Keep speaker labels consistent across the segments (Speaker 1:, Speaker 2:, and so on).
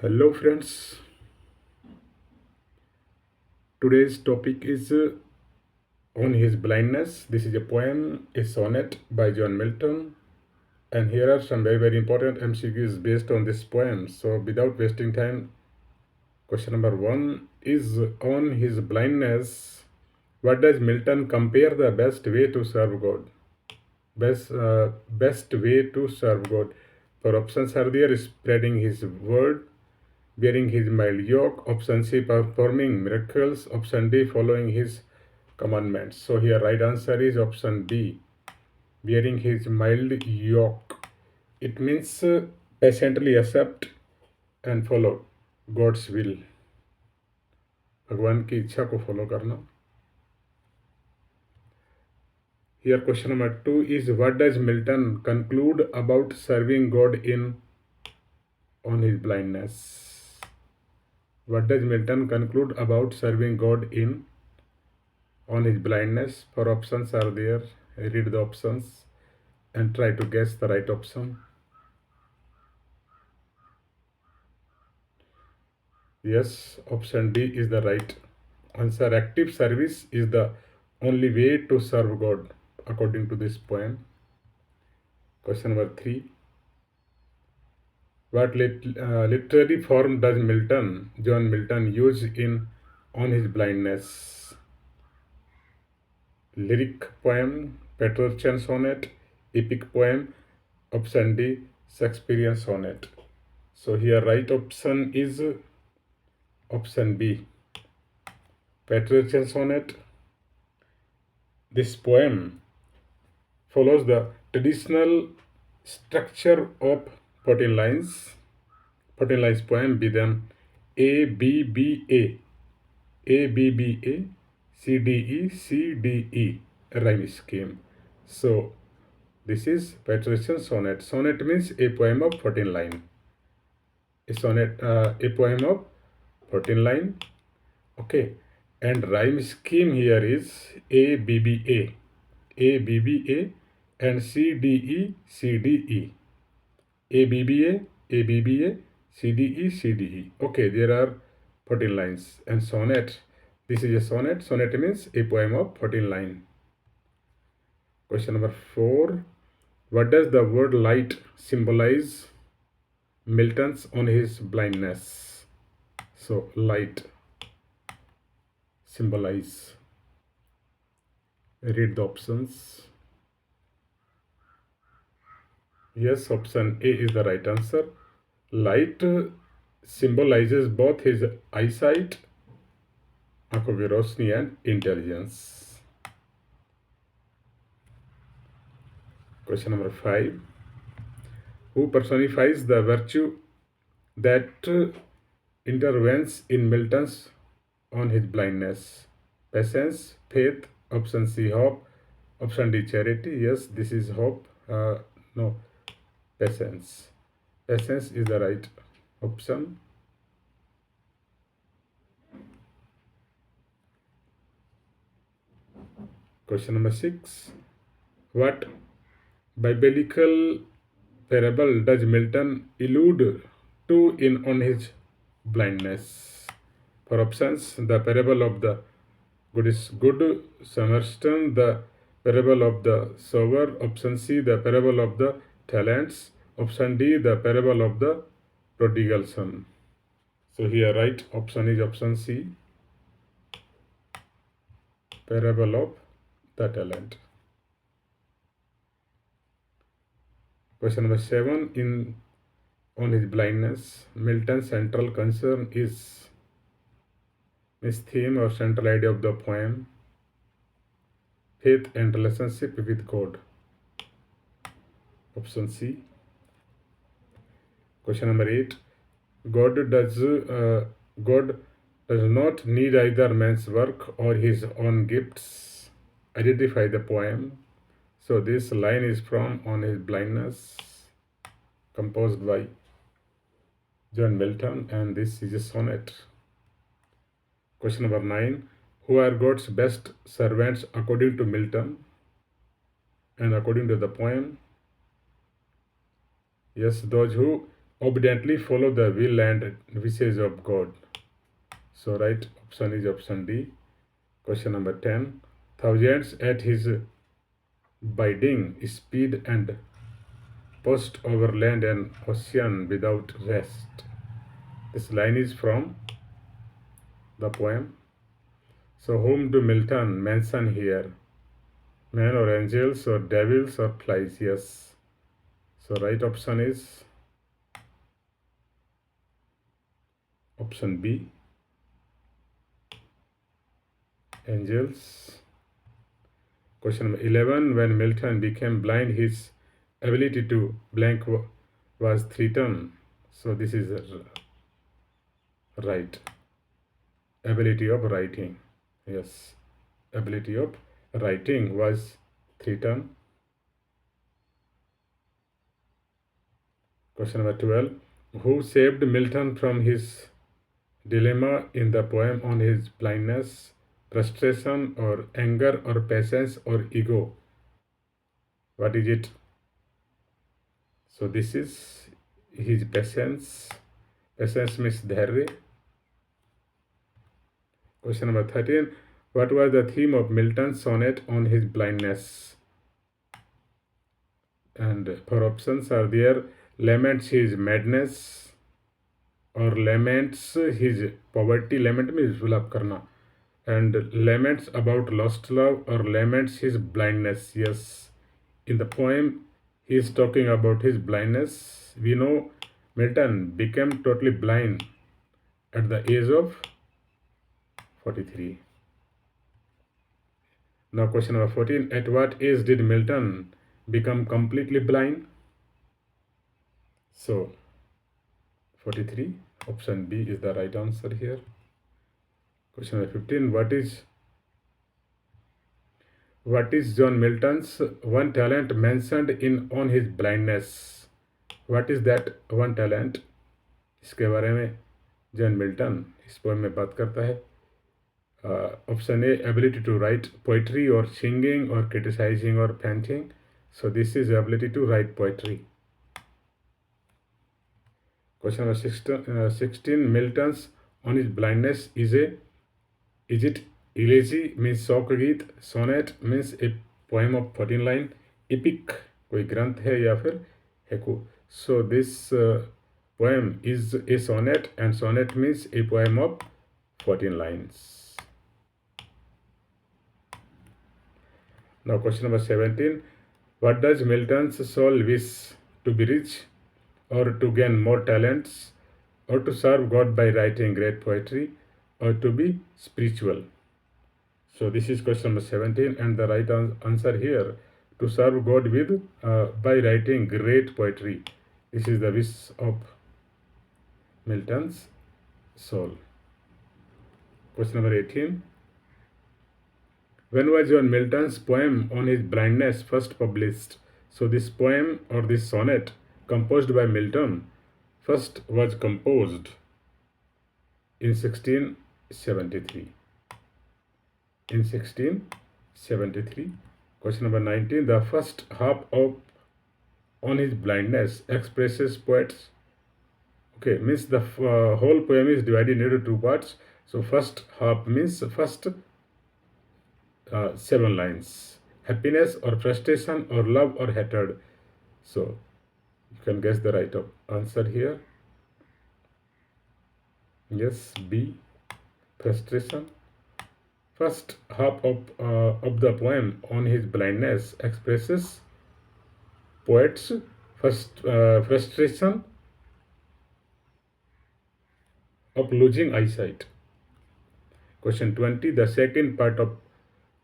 Speaker 1: Hello, friends. Today's topic is on his blindness. This is a poem, a sonnet by John Milton. And here are some very important MCQs based on this poem. So, without wasting time, question number one is on his blindness. What does Milton compare the best way to serve God? Best way to serve God. For options are there: spreading His word, bearing His mild yoke; option C, performing miracles; option D, following His commandments. So here right answer is option B, bearing His mild yoke. It means patiently accept and follow God's will. भगवान की इच्छा को follow करना. Here question number 2 is what does Milton conclude about serving God in on his blindness? What does Milton conclude about serving God in on his blindness? Four options are there. Read the options and try to guess the right option. Yes, option D is the right answer. Active service is the only way to serve God according to this poem. Question number 3. What literary form does John Milton, use in on his blindness? Lyric poem, Petrarchan sonnet, epic poem, option D, Shakespearean sonnet. So here right option is option B, Petrarchan sonnet. This poem follows the traditional structure of 14 lines. 14 lines poem be them A, B, B, A, B, B, A, C, D, E, C, D, E rhyme scheme. So this is Petrarchan sonnet. Sonnet means a poem of 14 line. A sonnet, a poem of 14 line. Okay, and rhyme scheme here is A, B, B, A, B, B, A, and C, D, E, C, D, E. A, B, B, A, B, B, A, C, D, E, C, D, E. Okay, there are 14 lines. And sonnet, this is a sonnet. Sonnet means a poem of 14 line. Question number 4. What does the word light symbolize Milton's on his blindness? So, light symbolize. Read the options. Yes, option A is the right answer. Light symbolizes both his eyesight, आंखों की रोशनी, and intelligence. Question number 5. Who personifies the virtue that intervenes in Milton's on his blindness? Patience, faith, option C, hope, option D, charity. Yes, this is hope. No, patience. Patience is the right option. Question number 6. What biblical parable does Milton allude to in on his blindness? For options, the parable of the good Samaritan, the parable of the sower, option C, the parable of the talents, option D, the parable of the prodigal son. So here right option is option C, parable of the talent. Question number 7. In on his blindness, Milton's central concern is his theme or central idea of the poem, faith and relationship with God. Option C. Question number 8. God does not need either man's work or his own gifts. Identify the poem. So this line is from On His Blindness, composed by John Milton, and this is a sonnet. Question number 9. Who are God's best servants according to Milton and according to the poem? Yes, those who obediently follow the will and wishes of God. So right option is option D. Question number 10. Thousands at his bidding speed and pushed over land and ocean without rest. This line is from the poem. So whom do Milton mention here? Men or angels or devils or flies? Yes. So right option is option B, angels. Question number 11. When Milton became blind, his ability to blank was threatened. So this is right. Ability of writing. Yes. Ability of writing was threatened. Question number 12. Who saved Milton from his dilemma in the poem on his blindness? Frustration or anger or patience or ego? What is it? So this is his patience. Patience means dharya. Question number 13. What was the theme of Milton's sonnet on his blindness? And for options are there: laments his madness or laments his poverty. Lament means विलाप करना. And laments about lost love or laments his blindness. Yes, in the poem he is talking about his blindness. We know Milton became totally blind at the age of 43. Now question number 14. At what age did Milton become completely blind? So 43. Option B is the right answer here. Question number 15. What is John Milton's one talent mentioned in on his blindness? What is that one talent? इसके बारे में John Milton इस poem में बात करता है. Option A, ability to write poetry or singing or criticizing or painting. So this is ability to write poetry. Question number 16. Milton's on his blindness is it elegy means शोक गीत, sonnet means a poem of 14 line, epic कोई ग्रंथ है या फिर हेकु. So this poem is a sonnet and sonnet means a poem of 14 lines. Now question number 17. What does Milton's soul wish? To be rich or to gain more talents or to serve God by writing great poetry or to be spiritual? So this is question number 17 and the right answer here, to serve God with by writing great poetry. This is the wish of Milton's soul. Question number 18. When was John Milton's poem on his blindness first published? So this poem or this sonnet composed by Milton first was composed in 1673. In 1673. Question number 19. The first half of on his blindness expresses poets. Okay, means the whole poem is divided into two parts. So first half means first 7 lines. Happiness or frustration or love or hatred. So you can guess the right answer here. Yes, B, frustration. First half of the poem on his blindness expresses poet's first frustration of losing eyesight. Question 20. The second part of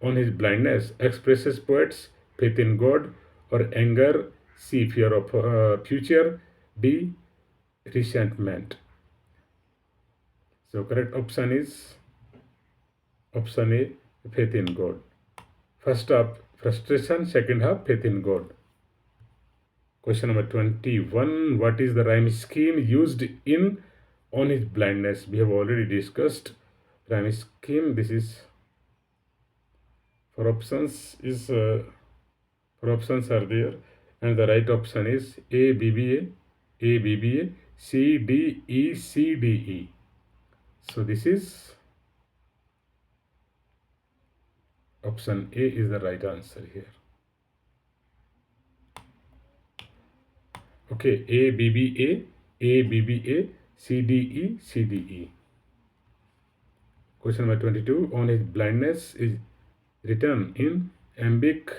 Speaker 1: on his blindness expresses poet's faith in God or anger, C, fear of future, D, resentment. So correct option is option A, faith in God. First half frustration, second half faith in God. Question number 21. What is the rhyme scheme used in on his blindness? We have already discussed rhyme scheme. This is for options are there and the right option is A, BBA, A, B, B, A, C, D, E, C, D, E. So this is option A is the right answer here. Okay, A, B, B, A, B, B, A, C, D, E, C, D, E. Question number 22. On his blindness is written in iambic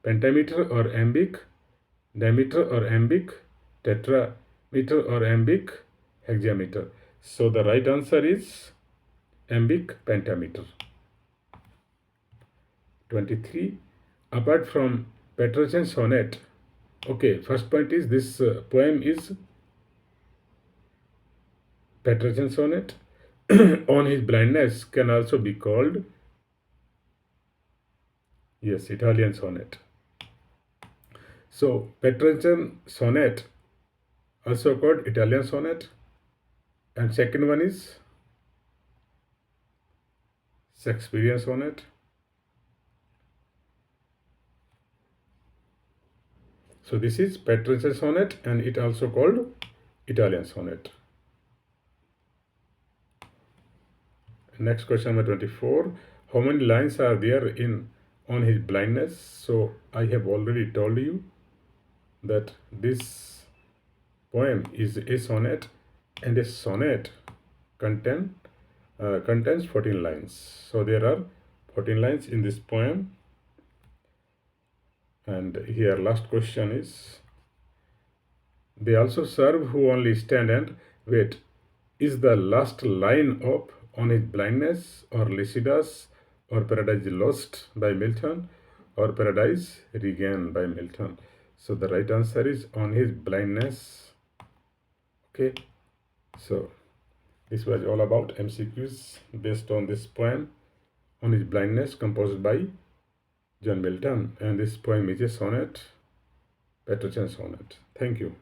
Speaker 1: pentameter or iambic diameter or iambic tetrameter or iambic hexameter. So the right answer is iambic pentameter. 23. Apart from Petrarchan's sonnet, okay, first point is this poem is Petrarchan's sonnet. On his blindness can also be called, yes, Italian sonnet. So Petrarchan sonnet also called Italian sonnet, and second one is Shakespearean sonnet. So this is Petrarchan sonnet and it also called Italian sonnet. Next question number 24. How many lines are there in On His Blindness? So I have already told you that this poem is a sonnet, and a sonnet contains 14 lines. So there are 14 lines in this poem. And here last question is, they also serve who only stand and wait. Is the last line of On His Blindness, or Lycidas, or Paradise Lost by Milton, or Paradise Regained by Milton? So the right answer is On His Blindness. Okay, so this was all about MCQs based on this poem On His Blindness, composed by John Milton, and this poem is a sonnet, Petrarchan sonnet. Thank you.